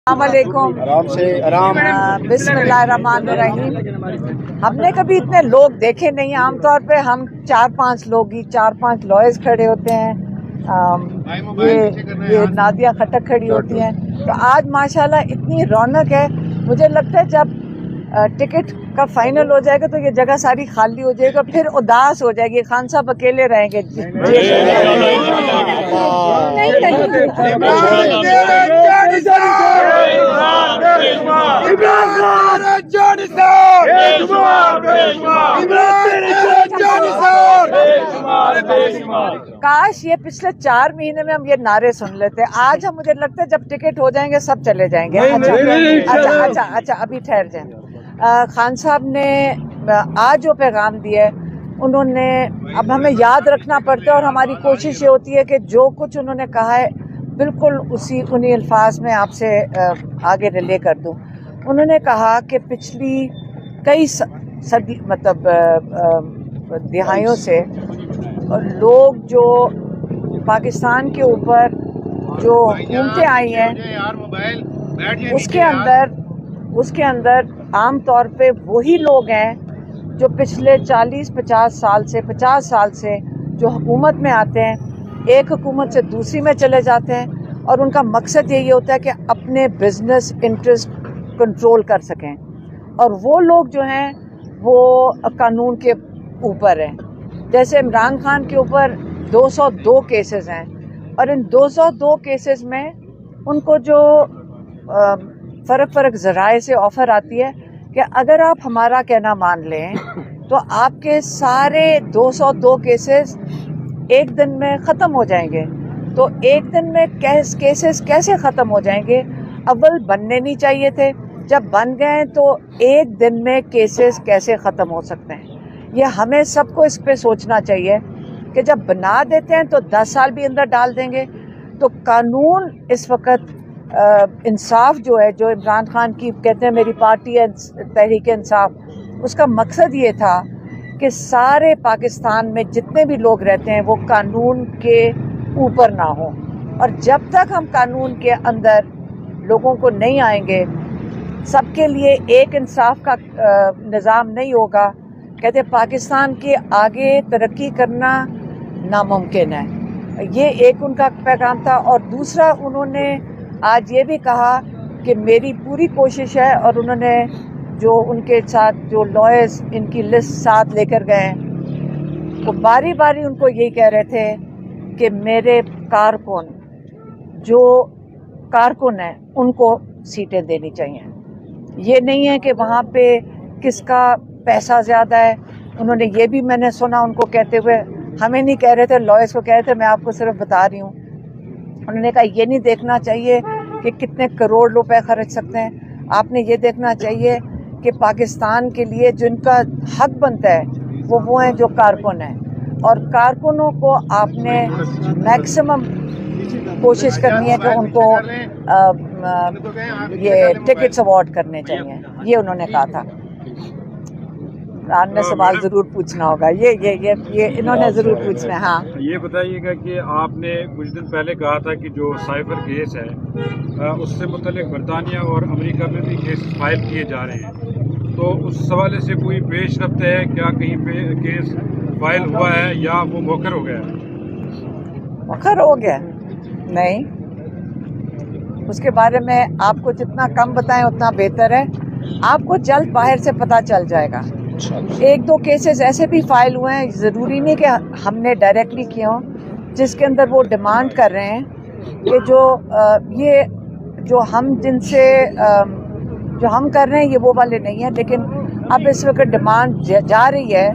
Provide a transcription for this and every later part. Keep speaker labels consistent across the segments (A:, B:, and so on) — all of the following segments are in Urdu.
A: السلام علیکم.
B: آرام سے آرام.
A: بسم اللہ الرحمن الرحیم. ہم نے کبھی اتنے لوگ دیکھے نہیں. عام طور پہ ہم 4-5 لوگ ہی 4-5 لائرز کھڑے ہوتے ہیں. یہ نادیہ خٹک کھڑی ہوتی ہیں. تو آج ماشاءاللہ اتنی رونق ہے. مجھے لگتا ہے جب ٹکٹ کا فائنل ہو جائے گا تو یہ جگہ ساری خالی ہو جائے گا, پھر اداس ہو جائے گی. خان صاحب اکیلے رہیں گے. کاش یہ پچھلے 4 مہینے میں ہم یہ نعرے سن لیتے. آج ہم مجھے لگتا ہے جب ٹکٹ ہو جائیں گے سب چلے جائیں گے. اچھا ابھی ٹھہر جائیں. خان صاحب نے آج جو پیغام دیا ہے انہوں نے اب ہمیں یاد رکھنا پڑتا ہے, اور ہماری کوشش یہ ہوتی ہے کہ جو کچھ انہوں نے کہا ہے بالکل انہی الفاظ میں آپ سے آگے ریلے کر دوں. انہوں نے کہا کہ پچھلی کئی صدی دہائیوں سے لوگ جو پاکستان کے اوپر جو حکومتیں آئی ہیں اس کے اندر عام طور پہ وہی لوگ ہیں جو پچھلے 40-50 سال سے جو حکومت میں آتے ہیں, ایک حکومت سے دوسری میں چلے جاتے ہیں, اور ان کا مقصد یہی ہوتا ہے کہ اپنے بزنس انٹرسٹ کنٹرول کر سکیں. اور وہ لوگ جو ہیں وہ قانون کے اوپر ہیں. جیسے عمران خان کے اوپر 202 کیسز ہیں, اور ان 202 کیسز میں ان کو جو فرق ذرائع سے آفر آتی ہے کہ اگر آپ ہمارا کہنا مان لیں تو آپ کے سارے 202 کیسز ایک دن میں ختم ہو جائیں گے. تو ایک دن میں کیسز کیسے ختم ہو جائیں گے؟ اول بننے نہیں چاہیے تھے, جب بن گئے تو ایک دن میں کیسز کیسے ختم ہو سکتے ہیں؟ یہ ہمیں سب کو اس پہ سوچنا چاہیے کہ جب بنا دیتے ہیں تو 10 سال بھی اندر ڈال دیں گے. تو قانون اس وقت انصاف جو ہے, جو عمران خان کی کہتے ہیں میری پارٹی ہے تحریک انصاف, اس کا مقصد یہ تھا کہ سارے پاکستان میں جتنے بھی لوگ رہتے ہیں وہ قانون کے اوپر نہ ہوں. اور جب تک ہم قانون کے اندر لوگوں کو نہیں آئیں گے, سب کے لیے ایک انصاف کا نظام نہیں ہوگا, کہتے پاکستان کے آگے ترقی کرنا ناممکن ہے. یہ ایک ان کا پیغام تھا. اور دوسرا انہوں نے آج یہ بھی کہا کہ میری پوری کوشش ہے, اور انہوں نے جو ان کے ساتھ جو لائرز ان کی لسٹ ساتھ لے کر گئے وہ باری باری ان کو یہی کہہ رہے تھے کہ میرے کارکن ہیں ان کو سیٹیں دینی چاہیے. یہ نہیں ہے کہ وہاں پہ کس کا پیسہ زیادہ ہے. انہوں نے یہ بھی میں نے سنا ان کو کہتے ہوئے, ہمیں نہیں کہہ رہے تھے, لائرز کو کہہ رہے تھے, میں آپ کو صرف بتا رہی ہوں. انہوں نے کہا یہ نہیں دیکھنا چاہیے کہ کتنے کروڑ روپے خرچ سکتے ہیں, آپ نے یہ دیکھنا چاہیے کہ پاکستان کے لیے جن کا حق بنتا ہے وہ ہیں جو کارکن ہیں, اور کارکنوں کو آپ نے میکسیمم کوشش کرنی ہے کہ ان کو یہ ٹکٹس اوارڈ کرنے چاہیے. یہ انہوں نے کہا تھا. نے سوال ضرور پوچھنا ہوگا, یہ انہوں نے ضرور پوچھنا ہے. ہاں
C: یہ بتائیے گا کہ آپ نے کچھ دن پہلے کہا تھا کہ جو سائبر کیس ہے اس سے متعلق برطانیہ اور امریکہ میں بھی کیس فائل کیے جا رہے ہیں, تو اس حوالے سے کوئی پیش رفت ہے کیا؟ کہیں پہ کیس فائل ہوا ہے یا وہ موخر ہو گیا ہے؟
A: موخر ہو گیا نہیں, اس کے بارے میں آپ کو جتنا کم بتائیں اتنا بہتر ہے. آپ کو جلد باہر سے پتہ چل جائے گا. 1-2 کیسز ایسے بھی فائل ہوئے ہیں, ضروری نہیں کہ ہم نے ڈائریکٹلی کیا ہوں, جس کے اندر وہ ڈیمانڈ کر رہے ہیں کہ جو ہم کر رہے ہیں یہ وہ والے نہیں ہیں. لیکن اب اس وقت ڈیمانڈ جا رہی ہے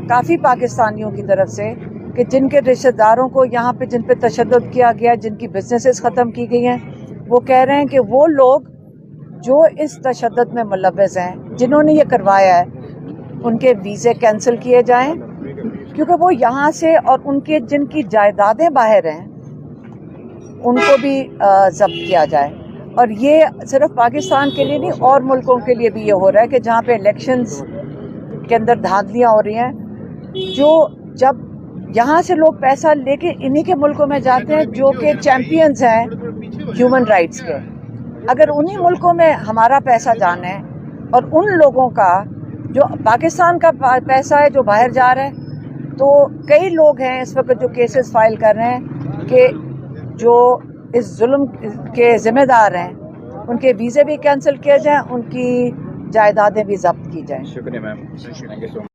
A: کافی پاکستانیوں کی طرف سے کہ جن کے رشتہ داروں کو یہاں پہ جن پہ تشدد کیا گیا, جن کی بزنسز ختم کی گئی ہیں, وہ کہہ رہے ہیں کہ وہ لوگ جو اس تشدد میں ملوث ہیں, جنہوں نے یہ کروایا ہے, ان کے ویزے کینسل کیے جائیں, کیونکہ وہ یہاں سے, اور ان کے جن کی جائیدادیں باہر ہیں ان کو بھی ضبط کیا جائے. اور یہ صرف پاکستان کے لیے نہیں, اور ملکوں کے لیے بھی یہ ہو رہا ہے کہ جہاں پہ الیکشنز کے اندر دھاندلیاں ہو رہی ہیں, جو جب یہاں سے لوگ پیسہ لے کے انہی کے ملکوں میں جاتے ہیں جو کہ چیمپئنز ہیں ہیومن رائٹس کے, اگر انہی ملکوں میں ہمارا پیسہ جانا ہے اور ان لوگوں کا جو پاکستان کا پیسہ ہے جو باہر جا رہا ہے، تو کئی لوگ ہیں اس وقت جو کیسز فائل کر رہے ہیں کہ جو اس ظلم کے ذمہ دار ہیں ان کے ویزے بھی کینسل کیے جائیں، ان کی جائیدادیں بھی ضبط کی جائیں.
B: شکریہ میم، تھینک یو سو مچ.